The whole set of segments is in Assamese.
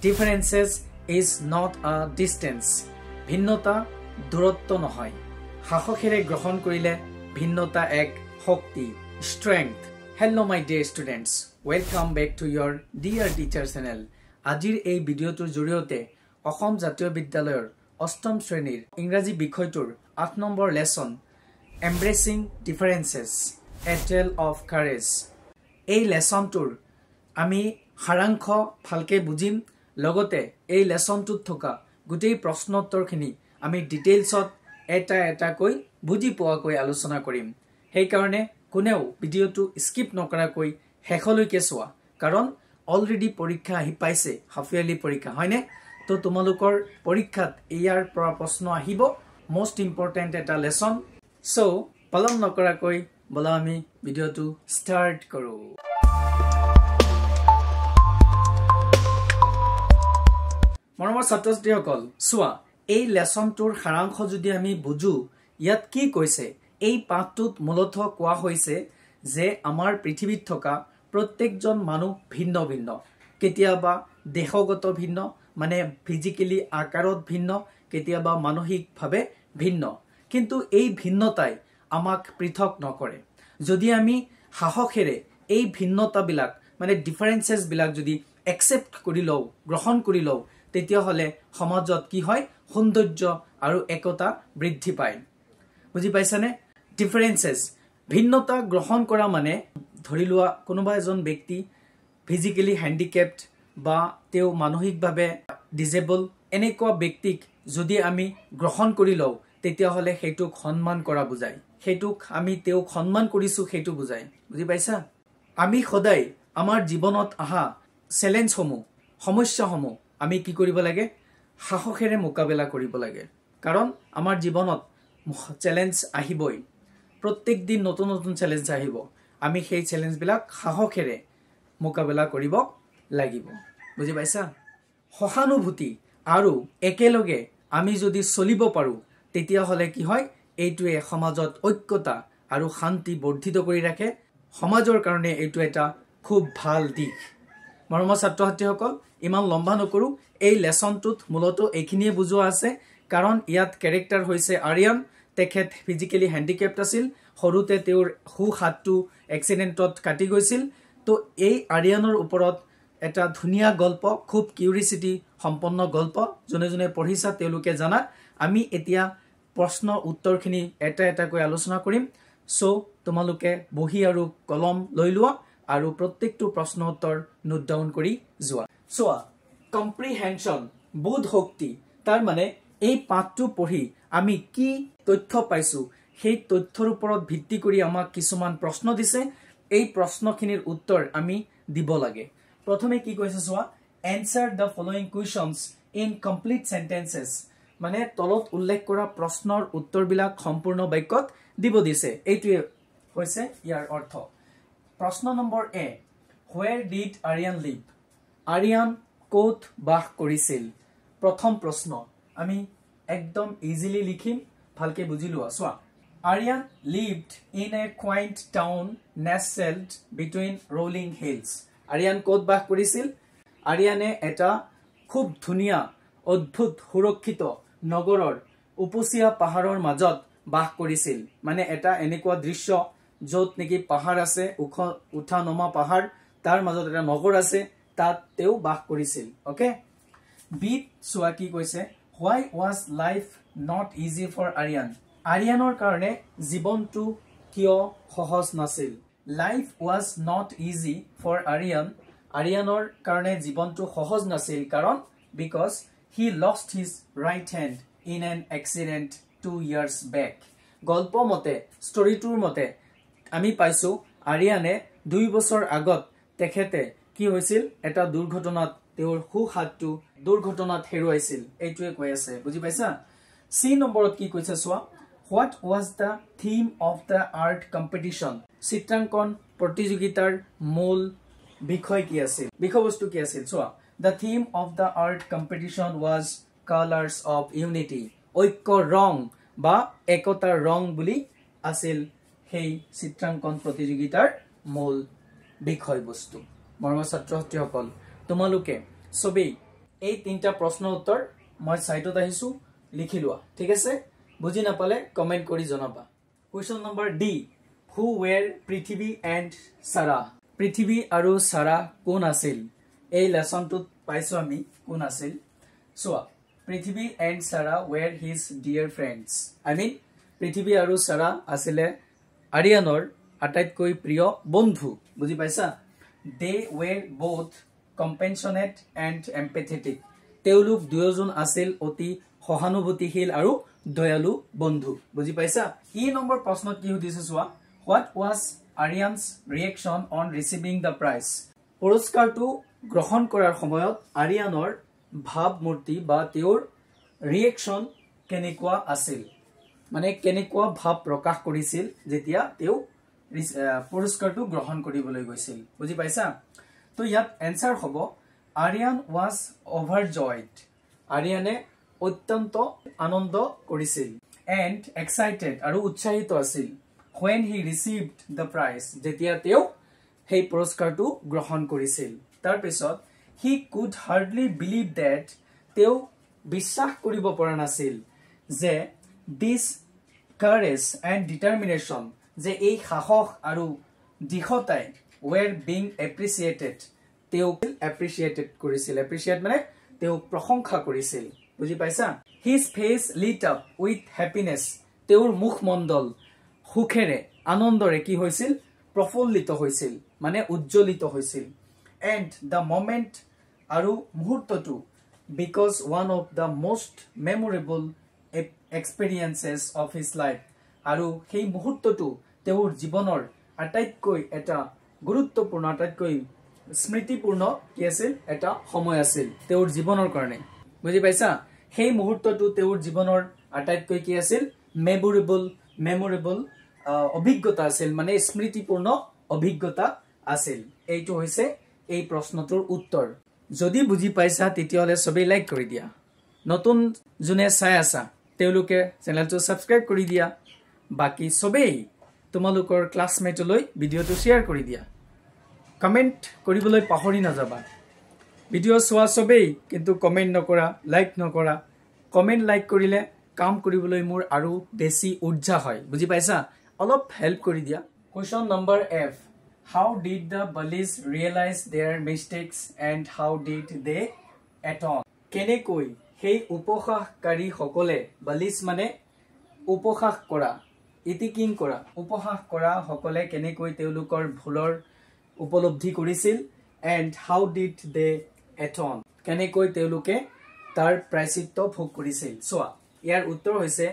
Differences is not a distance. ভিন্নতা দূৰত্ব নহয়। সাহসেৰে গ্ৰহণ কৰিলে ভিন্নতা এক শক্তি, strength. Hello my dear students. Welcome back to your dear teacher channel. আজিৰ এই ভিডিঅ'টোৰ জৰিয়তে অসম জাতীয় বিদ্যালয়ৰ অষ্টম শ্ৰেণীৰ ইংৰাজী বিষয়টোৰ 8 number lesson Embracing Differences, A Tale of Courage. এই লেসনটোৰ আমি সাৰাংশ ভালকে বুজিম। লগতে এই লেসনটোত থকা গোটেই প্ৰশ্নোত্তৰখিনি আমি ডিটেইলছত এটা কৈ বুজি পোৱাকৈ আলোচনা কৰিম। সেই কাৰণে কোনেও ভিডিঅ'টো স্কিপ নকৰাকৈ শেষলৈকে চোৱা, কাৰণ অলৰেডি পৰীক্ষা আহি পাইছে, হাফিয়ালি পৰীক্ষা হয়নে? তো তোমালোকৰ পৰীক্ষাত ইয়াৰ পৰা প্ৰশ্ন আহিব, মোষ্ট ইম্পৰ্টেণ্ট এটা লেসন। সো পলম নকৰাকৈ বলা আমি ভিডিঅ'টো ষ্টাৰ্ট কৰো। মৰমৰ ছাত্ৰ-ছাত্ৰীসকল, চোৱা, এই লেসনটোৰ সাৰাংশ যদি আমি বুজো, ইয়াত কি কৈছে? এই পাঠটোত মূলতঃ কোৱা হৈছে যে আমাৰ পৃথিৱীত থকা প্ৰত্যেকজন মানুহ ভিন্ন ভিন্ন, কেতিয়াবা দেহগত ভিন্ন, মানে ফিজিক্যালি আকাৰত ভিন্ন, কেতিয়াবা মানসিকভাৱে ভিন্ন, কিন্তু এই ভিন্নতাই আমাক পৃথক নকৰে। যদি আমি সাহসেৰে এই ভিন্নতাবিলাক মানে ডিফাৰেন্সেছ বিলাক যদি একসেপ্ট কৰি লওঁ, গ্ৰহণ কৰি লওঁ, তেতিয়াহ'লে সমাজত কি হয়? সৌন্দৰ্য আৰু একতা বৃদ্ধি পায়। বুজি পাইছানে? ডিফাৰেন্সেছ, ভিন্নতা গ্ৰহণ কৰা মানে ধৰি লোৱা কোনোবা এজন ব্যক্তি ফিজিক্যালি হ্যান্ডিক্যাপড বা তেও মানসিকভাৱে ডিজেবল, এনেকুৱা ব্যক্তিক যদি আমি গ্ৰহণ কৰি লওঁ, তেতিয়াহ'লে সেইটোক সন্মান কৰা বুজায়। সেইটোক আমি তেওক সন্মান কৰিছো সেইটো বুজায়। বুজি পাইছা? আমি সদায় আমাৰ জীৱনত আহা চ্যালেঞ্জসমূহ, সমস্যাসমূহ আমি কি কৰিব লাগে? সাহসেৰে মোকাবিলা কৰিব লাগে। কাৰণ আমাৰ জীৱনত চ্যালেঞ্জ আহিবই, প্ৰত্যেক দিন নতুন নতুন চ্যালেঞ্জ আহিব। আমি সেই চ্যালেঞ্জবিলাক সাহসেৰে মোকাবিলা কৰিব লাগিব। বুজি পাইছা? সহানুভূতি আৰু একেলগে আমি যদি চলিব পাৰো, তেতিয়াহ'লে কি হয়? এইটোৱে সমাজত ঐক্যতা আৰু শান্তি বৰ্ধিত কৰি ৰাখে। সমাজৰ কাৰণে এইটো এটা খুব ভাল দিশ। মৰমৰ ছাত্ৰ-ছাত্ৰীসকল, ইমান লম্বা নকৰো, এই লেসনটোত মূলতঃ এইখিনিয়ে বুজোৱা আছে। কাৰণ ইয়াত ক্যাৰেক্টাৰ হৈছে আৰিয়ান। তেখেত ফিজিক্যালি হ্যান্ডিক্যাপড আছিল, সৰুতে তেওঁৰ হু হাতটো এক্সিডেণ্টত কাটি গৈছিল। তো এই আৰিয়ানৰ ওপৰত এটা ধুনীয়া গল্প, খুব কিউৰিচিটি সম্পন্ন গল্প। যোনে যোনে পঢ়িছা তেওঁলোকে জানা। আমি এতিয়া প্ৰশ্ন উত্তৰখিনি এটাকৈ আলোচনা কৰিম। সো তোমালোকে বহি আৰু কলম লৈ লোৱা আৰু প্ৰত্যেকটো প্ৰশ্ন উত্তৰ নোট ডাউন কৰি যোৱা। চোৱা, কম্প্ৰিহেনশন, বোধ শক্তি, তাৰ মানে এই পাঠটো পঢ়ি আমি কি তথ্য পাইছো, সেই তথ্যৰ ওপৰত ভিত্তি কৰি আমাক কিছুমান প্ৰশ্ন দিছে। এই প্ৰশ্নখিনিৰ উত্তৰ আমি দিব লাগে। প্ৰথমে কি কৈছে চোৱা, answer the following questions in complete sentences, মানে তলত উল্লেখ কৰা প্ৰশ্নৰ উত্তৰবিলাক সম্পূৰ্ণ বাক্যত দিব দিছে। এইটোৱে হৈছে ইয়াৰ অৰ্থ। প্ৰশ্ন number A, where did Aryan live? Aryan ক'ত বাস কৰিছিল? প্ৰথম প্ৰশ্ন আমি একদম ইজিলি লিখিম, ভালকে বুজি লোৱা। চোৱা, Aryan lived in a quaint town nestled between rolling hills. Aryan ক'ত বাস কৰিছিল? আৰিয়ানে এটা খুব ধুনীয়া, অদ্ভুত, সুৰক্ষিত নগৰৰ উপচিয়া পাহাৰৰ মাজত বাস কৰিছিল। মানে এটা এনেকুৱা দৃশ্য য'ত নেকি পাহাৰ আছে, উঠা নমা পাহাৰ, তাৰ মাজত এটা নগৰ আছে, তাত তেওঁ বাস কৰিছিল। ওকে, বিট চোৱা কি কৈছে, why was life not easy for Aryan? আৰিয়ানৰ কাৰণে জীৱনটো কিয় সহজ নাছিল? Life was not easy for Aryan, আৰিয়ানৰ কাৰণে জীৱনটো সহজ নাছিল কাৰণ because he lost his right hand in an accident 2 years back। গল্প মতে, ষ্টৰিটোৰ মতে আমি পাইছো আৰিয়ানে 2 বছৰ আগত তেখেতে কি হৈছিল? এটা দুৰ্ঘটনাত তেওঁৰ হু হাতটো দুৰ্ঘটনাত হেৰুৱাইছিল। এইটোৱে কৈ আছে। বুজি পাইছা? সি নম্বৰত কি কৈছে চোৱা, what was the theme of the art competition? চিত্ৰাংকন প্ৰতিযোগিতাৰ মূল বিষয় কি আছিল? বিষয়বস্তু কি আছিল? চোৱা, the theme of the art competition was colours of unity. ঐক্যৰ ৰং বা একতাৰ ৰং বুলি আছিল সেই চিত্ৰাংকন প্ৰতিযোগিতাৰ মূল বিষয়বস্তু। মৰমৰ ছাত্ৰ-ছাত্ৰীসকল, তোমালোকে সবেই এই তিনটা প্ৰশ্নৰ উত্তৰ মই সাইটত আহিছো লিখি লোৱা ঠিক আছে বুজি নাপালে কমেন্ট কৰি জনাবা question number D who wear পৃথিৱী এণ্ড সাৰা পৃথিৱী আৰু সাৰা কোন আছিল এই লেসনটোত পাইছো আমি কোন আছিল so Prithvi and Sara were his dear friends I mean Prithvi আৰু সাৰা আছিলে আৰিয়ানৰ আটাইতকৈ প্ৰিয় বন্ধু বুজি পাইছা they were both compassionate and empathetic তেওঁলোক দুয়োজন আছিল অতি সহানুভূতিশীল আৰু দয়ালু বন্ধু বুজি পাইছা ই নম্বৰ প্ৰশ্নত কি হৈছে চোৱা what was Aryan's reaction on receiving the prize পুৰস্কাৰটো গ্ৰহণ কৰাৰ সময়ত আৰিয়ানৰ ভাৱমূৰ্তি বা তেওঁৰ ৰিয়েকচন কেনেকুৱা আছিল মানে কেনেকুৱা ভাৱ প্ৰকাশ কৰিছিল যেতিয়া তেওঁ পুৰস্কাৰটো গ্ৰহণ কৰিবলৈ গৈছিল বুজি পাইছা তো ইয়াত এনসাৰ হ'ব আৰিয়ান ওয়াজ ওভাৰজয়েড আৰিয়ানে অত্যন্ত আনন্দ কৰিছিল এণ্ড এক্সাইটেড আৰু উৎসাহিত আছিল when he received the prize যেতিয়া তেওঁ সেই পুৰস্কাৰটো গ্ৰহণ কৰিছিল তাৰ পিছত he could hardly believe that তেওঁ বিশ্বাস কৰিব পৰা নাছিল যে this courage and determination যে এই সাহস আৰু দৃঢ়তাই were being appreciated তেওঁ appreciated কৰিছিল appreciate মানে তেওঁ প্ৰশংসা কৰিছিল বুজি পাইছা his face lit up with happiness তেওঁৰ মুখমণ্ডল সুখেৰে আনন্দৰে কি হৈছিল প্ৰফুল্লিত হৈছিল মানে উজ্জ্বলিত হৈছিল and the moment আৰু মুহূৰ্তটো because one of the most memorable experiences of his life আৰু সেই মুহূৰ্তটো তেওঁৰ জীৱনৰ আটাইতকৈ এটা গুৰুত্বপূৰ্ণ আটাইতকৈ স্মৃতিপূৰ্ণ কি আছিল এটা সময় আছিল তেওঁৰ জীৱনৰ কাৰণে বুজি পাইছা সেই মুহূৰ্তটো তেওঁৰ জীৱনৰ আটাইতকৈ কি আছিল মেমোৰেবল অভিজ্ঞতা আছিল মানে স্মৃতিপূৰ্ণ অভিজ্ঞতা আছিল এইটো হৈছে এই প্ৰশ্নটোৰ উত্তৰ যদি বুজি পাইছা তেতিয়াহলে সবেই লাইক কৰি দিয়া নতুন জুনে চাই আছা তেওঁলোকে চেনেলটো সাবস্ক্ৰাইব কৰি দিয়া বাকি সবেই তোমালোকৰ ক্লাছমেটলৈ ভিডিওটো শেয়াৰ কৰি দিয়া কমেন্ট কৰিবলৈ পাহৰি নাযাবা ভিডিও চোৱা সবেই কিন্তু কমেন্ট নকৰা লাইক নকৰা কমেন্ট লাইক কৰিলে কাম কৰিবলৈ মোৰ আৰু বেছি উৎসাহ হয় বুজি পাইছা অলপ হেল্প কৰি দিয়া question number F how did the bullies realize their mistakes and how did they atone কেনেকৈ সেই উপহাসকাৰী সকলে bullies মানে উপহাস কৰা ইতিকিং কৰা উপহাস কৰা সকলে কেনেকৈ তেওঁলোকৰ ভুলৰ উপলব্ধি কৰিছিল and how did they atone কেনেকৈ তেওঁলোকে তাৰ প্ৰায়শ্চিত্ত ভোগ কৰিছিল সোৱা ইয়াৰ উত্তৰ হৈছে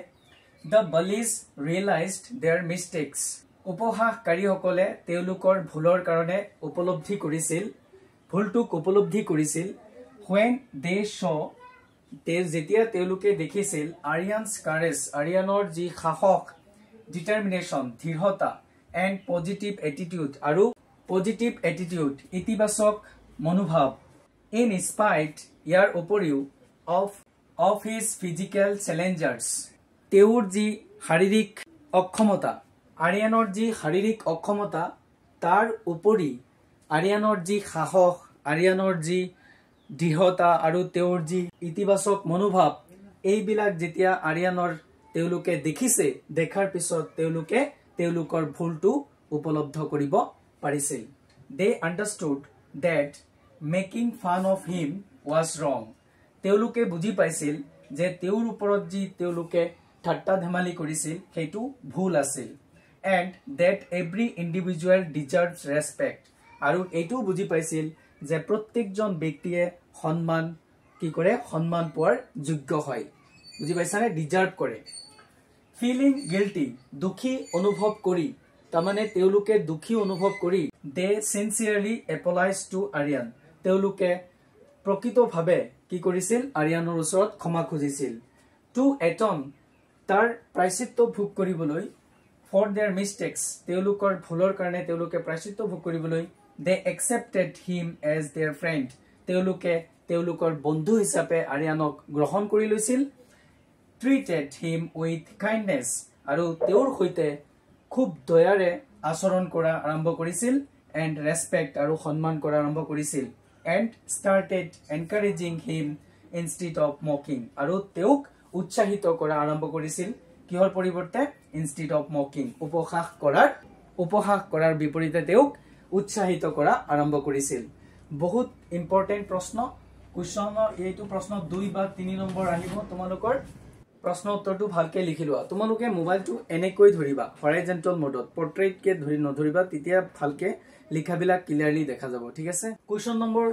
the bullies realized their mistakes উপহাসকাৰী সকলে তেওঁলোকৰ ভুলৰ কাৰণে উপলব্ধি কৰিছিল ভুলটোক উপলব্ধি কৰিছিল when they saw যেতিয়া তেওঁলোকে দেখিছিল আৰিয়ানছ কাৰেজ আৰিয়ানৰ যি সাহস ডিটাৰমিনেশ্যন দৃঢ়তা এণ্ড পজিটিভ এটিটিউড আৰু পজিটিভ এটিটিউড ইতিবাচক মনোভাৱ ইন স্পাইট ইয়াৰ উপৰিও অফ হিজ ফিজিকেল চেলেঞ্জাৰ্ছ তেওঁৰ যি শাৰীৰিক অক্ষমতা আৰিয়ানৰ যি শাৰীৰিক অক্ষমতা তাৰ উপৰি আৰিয়ানৰ যি সাহস আৰিয়ানৰ যি দৃঢ়তা আৰু তেওঁৰ যি ইতিবাচক মনোভাৱ এইবিলাক যেতিয়া আৰিয়ানৰ তেওঁলোকে দেখিছে দেখাৰ পিছত তেওঁলোকে তেওঁলোকৰ ভুলটো উপলব্ধ কৰিব পাৰিছিল they understood that making fun of him was wrong তেওঁলোকে বুজি পাইছিল যে তেওঁৰ ওপৰত যি তেওঁলোকে ঠাট্টা ধেমালি কৰিছিল সেইটো ভুল আছিল and that every individual deserves respect আৰু এইটো বুজি পাইছিল যে প্ৰত্যেকজন ব্যক্তিয়ে সন্মান কি কৰে সন্মান পোৱাৰ যোগ্য হয় বুজি পাইছানে ডিজাৰ্ভ কৰে ফিলিং গিল্টি দুখী অনুভৱ কৰি তাৰমানে তেওঁলোকে দুখী অনুভৱ কৰি দে সিনসিয়াৰলি এপলাইজ টু আৰিয়ান তেওঁলোকে প্ৰকৃতভাৱে কি কৰিছিল আৰিয়ানৰ ওচৰত ক্ষমা খুজিছিল টু এটন তাৰ প্ৰায়শ্চিত্ত ভোগ কৰিবলৈ ফৰ দেয়াৰ মিষ্টেক্স তেওঁলোকৰ ভুলৰ কাৰণে তেওঁলোকে প্ৰায়শ্চিত্ত ভোগ কৰিবলৈ they accepted him as their friend তেওঁলোকে তেওঁলোকৰ বন্ধু হিচাপে আৰিয়ানক গ্ৰহণ কৰি লৈছিল ট্ৰিটেড হিম উইথ কাইণ্ডনেছ আৰু তেওঁৰ সৈতে খুব দয়াৰে আচৰণ কৰা আৰম্ভ কৰিছিল এণ্ড ৰেছপেক্ট আৰু সন্মান কৰা আৰম্ভ কৰিছিল and started encouraging him instead of mocking. আৰু তেওঁক উৎসাহিত কৰা আৰম্ভ কৰিছিল কিহৰ পৰিৱৰ্তে instead of mocking. উপহাস কৰাৰ বিপৰীতে তেওঁক উৎসাহিত কৰা আৰম্ভ কৰিছিল. বহুত ইম্পৰ্টেন্ট প্ৰশ্ন. কুৱেশ্যনৰ এইটো প্ৰশ্ন 2 বা 3 নম্বৰ আহিব. তোমালোকৰ প্ৰশ্ন উত্তৰটো ভালকে লিখি লোৱা. তোমালোকে মোবাইলটো এনেকৈ ধৰিবা হৰাইজন্টাল মোডত, পোৰ্ট্ৰেইট কে নধৰিবা, তেতিয়া ভালকে লিখাবিলাক ক্লিয়াৰলি দেখা যাব. ঠিক আছে. কুৱেশ্যন নম্বৰ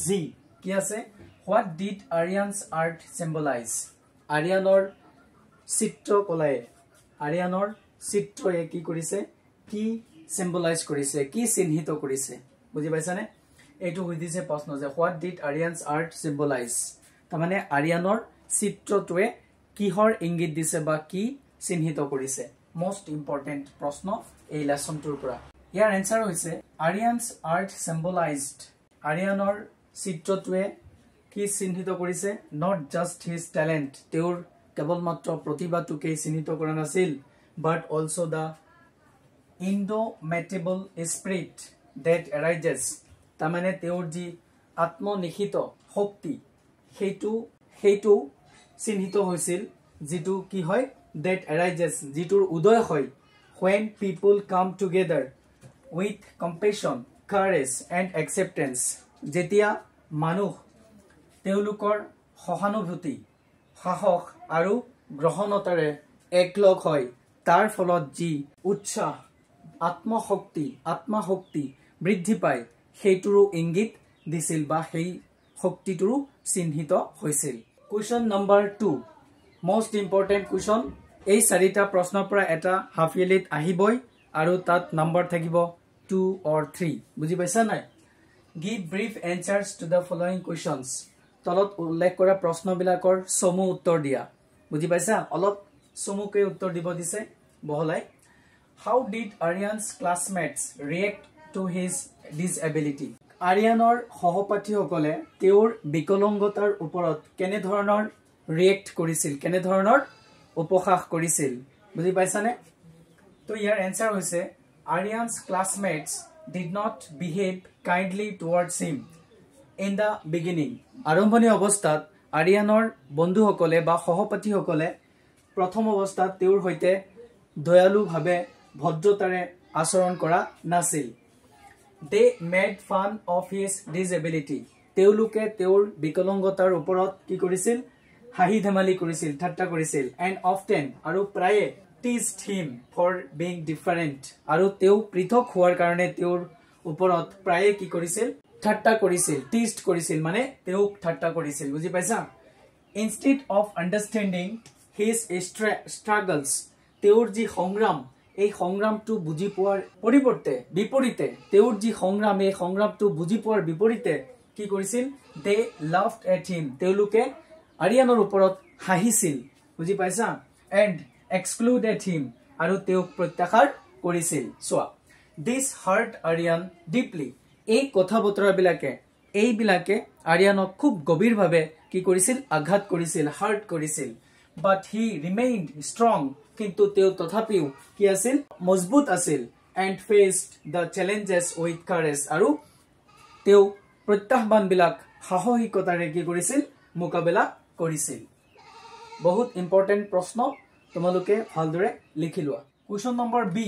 জি কি আছে? What did Aryan's art symbolize? আৰিয়ানৰ চিত্ৰকলায়ে, আৰিয়ানৰ চিত্ৰয়ে কি কৰিছে? কি সিম্বলাইজ কৰিছে? কি চিহ্নিত কৰিছে? বুজি পাইছানে? এইটো সুধিছে প্ৰশ্ন যে what did Aryan's art symbolise, তাৰমানে আৰিয়ানৰ চিত্ৰটোৱে কিহৰ ইংগিত দিছে বা কি চিহ্নিত কৰিছে? মোস্ট ইম্পৰ্টেন্ট প্ৰশ্ন এই লেসনটোৰ পৰা. ইয়াৰ এনসাৰ হৈছে আৰিয়ানছ আৰ্ট সিম্বলাইজড, আৰিয়ানৰ চিত্ৰটোৱে কি চিহ্নিত কৰিছে? নট জাষ্ট হিজ টেলেণ্ট, তেওঁৰ কেৱল মাত্ৰ প্ৰতিভাটোকে চিহ্নিত কৰা নাছিল, but also the indomitable spirit that arises, তাৰমানে তেওঁৰ যি আত্মনিহিত শক্তি সেইটো চিহ্নিত হৈছিল, যিটো কি হয়? that arises, যিটোৰ উদয় হয় when people come together with compassion, courage and acceptance, যেতিয়া মানুহ তেওঁলোকৰ সহানুভূতি, সাহস আৰু গ্ৰহণতাৰে একলগ হয়, তাৰ ফলত যি উৎসাহ, আত্মশক্তি বৃদ্ধি পায়, সেইটোৰো ইংগিত দিছিল বা সেই শক্তিটোৰো চিহ্নিত হৈছিল. Question number 2 most important question. এই 4টা প্ৰশ্নৰ পৰা এটা হাফ ইয়াৰলিত আহিবই আৰু তাত নম্বৰ থাকিব 2 or 3. বুজি পাইছা নাই? Give brief answers to the following questions. তলত উল্লেখ কৰা প্ৰশ্নবিলাকৰ চমু উত্তৰ দিয়া. বুজি পাইছা? অলপ চমুকৈ উত্তৰ দিব দিছে বহলাই. How did Aryan's classmates react to his disability? আৰিয়ানৰ সহপাঠীসকলে তেওঁৰ বিকলাংগতাৰ ওপৰত কেনে ধৰণৰ ৰিয়েক্ট কৰিছিল, কেনে ধৰণৰ উপহাস কৰিছিল? বুজি পাইছানে? তো ইয়াৰ এনসাৰ হৈছে Aryan's classmates did not behave kindly towards him in the beginning. আৰম্ভণি অৱস্থাত আৰিয়ানৰ বন্ধুসকলে বা সহপাঠীসকলে প্ৰথম অৱস্থাত তেওঁৰ সৈতে দয়ালুভাৱে ভদ্ৰতাৰে আচৰণ কৰা নাছিল. They made fun of his disability. তেওঁলোকে তেওঁৰ বিকলাংগতাৰ ওপৰত কি কৰিছিল? হাঁহি ধেমালি কৰিছিল, ঠাট্টা কৰিছিল. And often, আৰু প্ৰায়ে teased him for being different. আৰু তেওঁ পৃথক হোৱাৰ কাৰণে তেওঁৰ ওপৰত প্ৰায়ে কি কৰিছিল? ঠাট্টা কৰিছিল. teased কৰিছিল মানে তেওঁক ঠাট্টা কৰিছিল. বুজি পাইছা? Instead of understanding his struggles, তেওঁৰ যি সংগ্ৰাম, এই সংগ্ৰামটো বুজি পোৱাৰ বিপৰীতে তেওঁৰ যি সংগ্ৰাম, এই সংগ্ৰামটো বুজি পোৱাৰ বিপৰীতে কি কৰিছিল? they laughed at him. তেওঁলোকে আৰিয়ানৰ ওপৰত হাঁহিছিল. বুজি পাইছা? and excluded him. আৰু তেওঁক প্ৰত্যাহাৰ কৰিছিল. চোৱা, this hurt Aryan deeply. এই কথা বতৰাবিলাকে এইবিলাকে আৰিয়ানক খুব গভীৰভাৱে কি কৰিছিল? আঘাত কৰিছিল, হাৰ্ট কৰিছিল. but he remained strong. কিন্তু তেওঁ তথাপিও কি আছিল? মজবুত আছিল. and faced the challenges with courage. আৰু তেওঁ প্ৰত্যাহ্বানবিলাক সাহসিকতাৰে কি কৰিছিল? মোকাবিলা কৰিছিল. বহুত ইম্পৰ্টেন্ট প্ৰশ্ন, তোমালোকে ভালদৰে লিখি লোৱা. Question number B.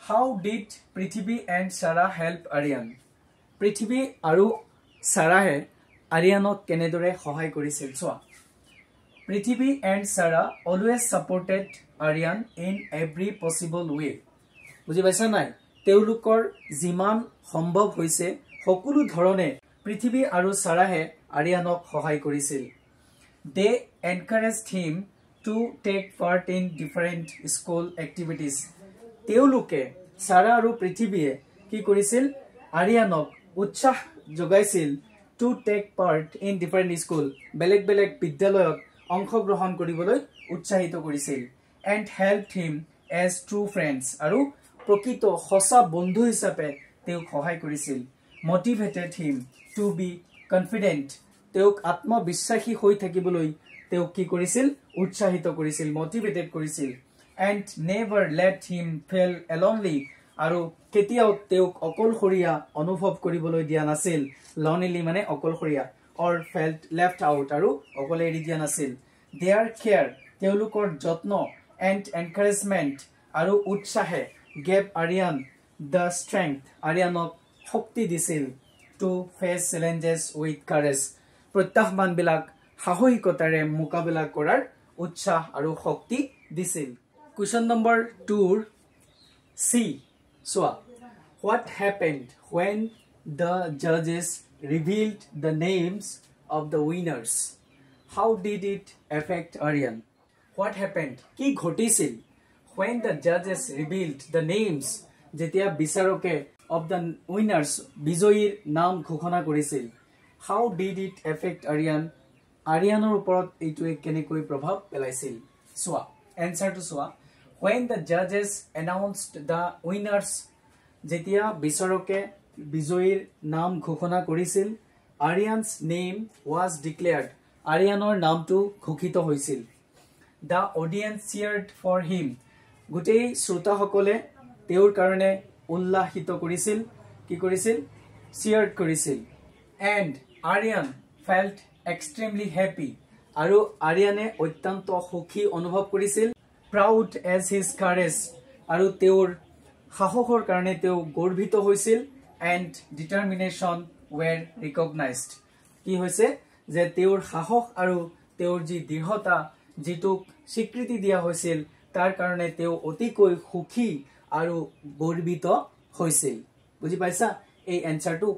How did Prithvi and Sara help Aryan? Prithvi আৰু সাৰাহে আৰিয়ানক কেনেদৰে সহায় কৰিছিল? চোৱা, Prithvi and Sara always supported Aryan in every possible way. বুজি পাইছা নাই? তেওঁলোকৰ যিমান সম্ভৱ হৈছে সকলো ধৰণে পৃথিৱী আৰু সাৰাহে আৰিয়ানক সহায় কৰিছিল. They encouraged him to take part in different school activities. তেওঁলোকে সাৰা আৰু পৃথিৱীয়ে কি কৰিছিল? আৰিয়ানক উৎসাহ যোগাইছিল to take part in different school, বেলেগ বেলেগ বিদ্যালয়ত অংশগ্ৰহণ কৰিবলৈ উৎসাহিত কৰিছিল. And helped him as true friends. আৰু প্ৰকৃত সঁচা বন্ধু হিচাপে তেওঁক সহায় কৰিছিল. Motivated him to be confident. তেওঁক আত্মবিশ্বাসী হৈ থাকিবলৈ তেওঁক কি কৰিছিল? উৎসাহিত কৰিছিল, মটিভেটেড কৰিছিল. And never let him feel lonely. আৰু কেতিয়াও তেওঁক অকলশৰীয়া অনুভৱ কৰিবলৈ দিয়া নাছিল lonely মানে অকলশৰীয়া or felt left out আৰু অকলে এৰি দিয়া নাছিল their care তেওঁলোকৰ যত্ন and encouragement আৰু উৎসাহে gave Aryan the strength Aryanক শক্তি দিছিল to face challenges with courage প্ৰত্যাহ্বানবিলাক সাহসিকতাৰে মোকাবিলা কৰাৰ উৎসাহ আৰু শক্তি দিছিল question number 2 C so what happened when the judges revealed the names of the winners how did it affect Aryan what happened কি ঘটিছিল when the judges revealed the names যেতিয়া বিচাৰকে of the winners বিজয়ীৰ নাম ঘোষণা কৰিছিল how did it affect Aryan Aryanৰ ওপৰত এইটোৱে কেনেকৈ প্ৰভাৱ পেলাইছিল চোৱা answer to চোৱা when the judges announced the winners যেতিয়া বিচাৰকে বিজয়ীৰ নাম ঘোষণা কৰিছিল Aryan's name was declared Aryanৰ নামটো ঘোষিত হৈছিল the audience cheered for him গোটেই শ্ৰোতাসকলে তেওঁৰ কাৰণে উল্লাসিত কৰিছিল কি কৰিছিল cheered কৰিছিল and Aryan felt extremely happy আৰু Aryane অত্যন্ত সুখী অনুভৱ কৰিছিল proud as his courage আৰু তেওঁৰ সাহসৰ কাৰণে তেওঁ গৰ্বিত হৈছিল and determination were recognized কি হৈছে যে তেওঁৰ সাহস আৰু তেওঁৰ যি দৃঢ়তা যেটো স্বীকৃতি দিয়া হৈছিল তাৰ কাৰণে তেওঁ অতিকৈ সুখী আৰু গৰ্বিত হৈছিল বুজি পাইছা এই এনসাৰটো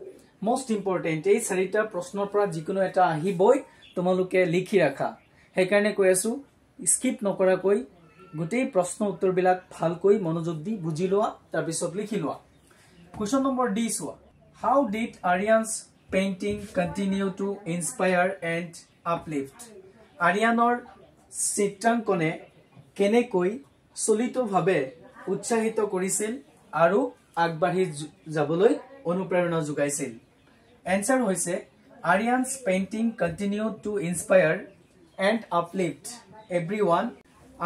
মোস্ট ইম্পৰ্টেন্ট এই চাৰিটা প্ৰশ্নৰ পৰা যিকোনো এটা আহিবই তোমালোকে লিখি ৰাখা সেই কাৰণে কৈ আছো স্কিপ নকৰাকৈ গোটেই প্ৰশ্ন উত্তৰবিলাক ভালকৈ মনোযোগ দি বুজি লোৱা তাৰ পিছত লিখি লোৱা question number D চোৱা how did Aryan's painting continue to inspire and uplift Aryanৰ চিত্ৰাংকনে কেনেকৈ চলিতভাৱে উৎসাহিত কৰিছিল আৰু আগবাঢ়ি যাবলৈ অনুপ্ৰেৰণা যোগাইছিল answer হৈছে Aryan's painting continued to inspire and uplift everyone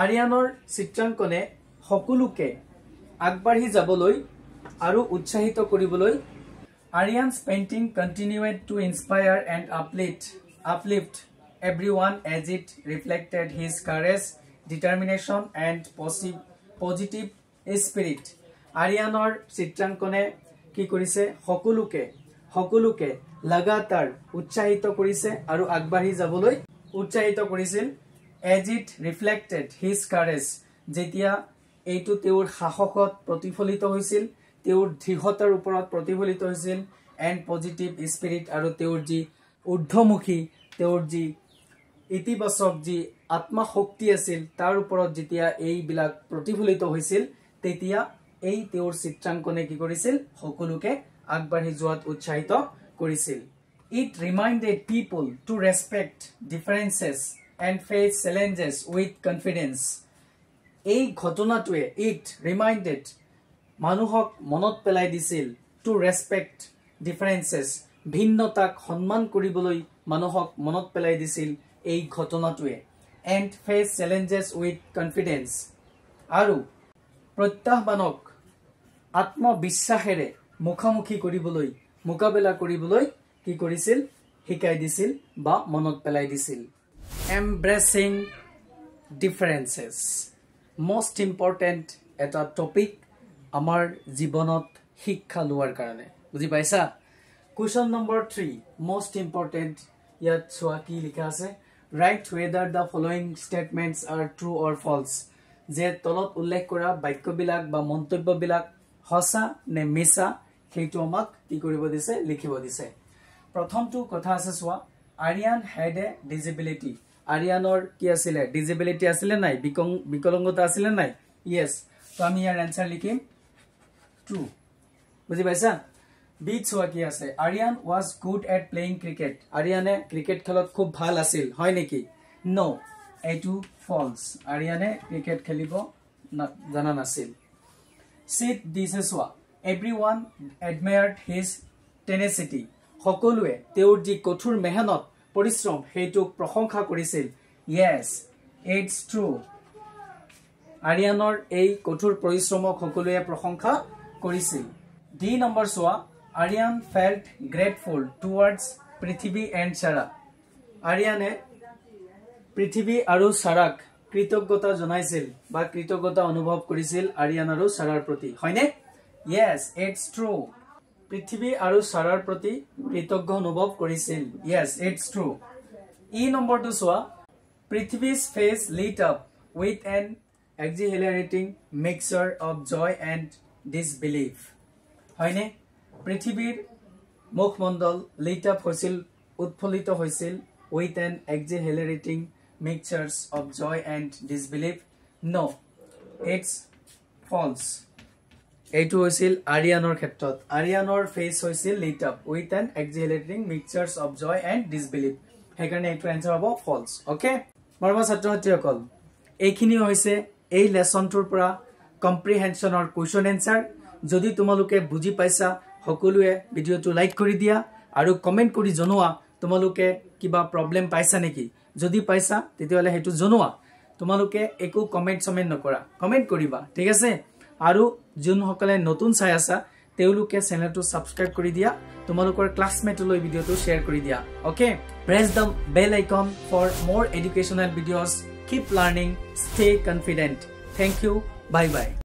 Aryanৰ চিত্ৰাংকনে সকলোকে আগবাঢ়ি যাবলৈ আৰু উৎসাহিত কৰিবলৈ Aryan's painting continued to inspire and uplift everyone as it reflected his courage determination and positive spirit Aryanৰ চিত্ৰাংকনে কি কৰিছে সকলোকে লাগাতাৰ উৎসাহিত কৰিছে আৰু আগবাঢ়ি যাবলৈ উৎসাহিত কৰিছিল as it reflected his courage যেতিয়া এইটো তেওঁৰ সাহসত প্ৰতিফলিত হৈছিল তেওঁৰ দৃঢ়তাৰ ওপৰত প্ৰতিফলিত হৈছিল and positive spirit আৰু তেওঁৰ যি ঊৰ্ধ্বমুখী তেওঁৰ যি ইতিবাচক যি আত্মা শক্তি আছিল তাৰ ওপৰত যেতিয়া এই বিলাক প্ৰতিফলিত হৈছিল তেতিয়া এই তেওঁৰ চিত্ৰাংকনে কি কৰিছিল সকলোকে আগবাঢ়ি যোৱাত উৎসাহিত কৰিছিল it reminded people to respect differences and face challenges with confidence এই ঘটনাটোৱে it reminded মানুহক মনত পেলাই দিছিল to respect differences ভিন্নতাক সন্মান কৰিবলৈ মানুহক মনত পেলাই দিছিল এই ঘটনাটোৱে and face challenges with confidence আৰু প্ৰত্যাহ্বানক আত্মবিশ্বাসেৰে মুখামুখি কৰিবলৈ মোকাবিলা কৰিবলৈ কি কৰিছিল শিকাই দিছিল বা মনত পেলাই দিছিল embracing differences most important এটা টপিক আমাৰ জীৱনত শিক্ষা লোৱাৰ কাৰণে বুজি পাইছা question number 3 most important ইয়াত চোৱা কি লিখা আছে write whether the following statements are true or false যে তলত উল্লেখ কৰা বাক্যবিলাক বা মন্তব্যবিলাক সঁচা নে মিছা সেইটো আমাক কি কৰিব দিছে লিখিব দিছে প্ৰথমটো কথা আছে চোৱা Aryan had a disability Aryanৰ কি আছিল disability আছিল নাই বিকলাঙ্গতা আছিল নাই yes তো আমি ইয়াৰ आंसर লিখিম true বুজি পাইছা বি চোৱা কি আছে Aryan was good at playing cricket Aryane cricket খেলত খুব ভাল আছিল হয় নেকি no এটো false Aryane ক্ৰিকেট খেলিব জানা নাছিল sit দিছে চোৱা everyone admired his tenacity সকলোৱে তেওঁৰ যি কঠোৰ মেহনত পৰিশ্ৰম হেতুক প্ৰশংসা কৰিছিল yes it's true Aryanৰ এই কঠোৰ পৰিশ্ৰমক সকলোৱে প্ৰশংসা কৰিছিল D number so Aryan felt grateful towards Prithvi and Sara আৰিয়ানে পৃথিৱী আৰু সাৰাক কৃতজ্ঞতা জনাইছিল বা কৃতজ্ঞতা অনুভৱ কৰিছিল আৰিয়ান আৰু সাৰাৰ প্ৰতি হয়নে yes it's true পৃথিৱী আৰু সাৰাৰ প্ৰতি কৃতজ্ঞ অনুভৱ কৰিছিল yes it's true ই নম্বৰটো সোৱা পৃথিৱী's face lit up with an exhilarating mixture of joy and disbelief হয়নে পৃথিৱীৰ মুখমণ্ডল lit up হৈছিল উৎফুল্লিত হৈছিল with an exhilarating mixtures of joy and disbelief no it's false এইটো হৈছিল আৰিয়ানৰ ক্ষেত্ৰত আৰিয়ানৰ ফেস হৈছিল lit up with an exhilarating mixtures of joy and disbelief হেকাৰণে এইটো आंसर হ'ব false ওকে মৰমৰ ছাত্ৰ-ছাত্ৰীসকল এইখিনি হৈছে এই লেসনটোৰ পৰা কম্প্ৰিহেনশনৰ কোৱেশ্চন আনসাৰ যদি তোমালোকে বুজি পাইছা সকলোৱে ভিডিওটো লাইক কৰি দিয়া আৰু কমেন্ট কৰি জনোৱা তোমালোকে কিবা প্ৰবলেম পাইছা নেকি যদি পাইছা তেতিয়াহলে হেতু জনোৱা তোমালোকে একো কমেন্ট নকৰা কমেন্ট কৰিবা ঠিক আছে আৰু যোন সকলে নতুন চাই আছা তেওলোকে চেনেলটো সাবস্ক্ৰাইব কৰি দিয়া তোমালোকৰ ক্লাসমেটলৈ ভিডিওটো শেয়াৰ কৰি দিয়া okay press the bell icon for more educational videos keep learning stay confident thank you bye bye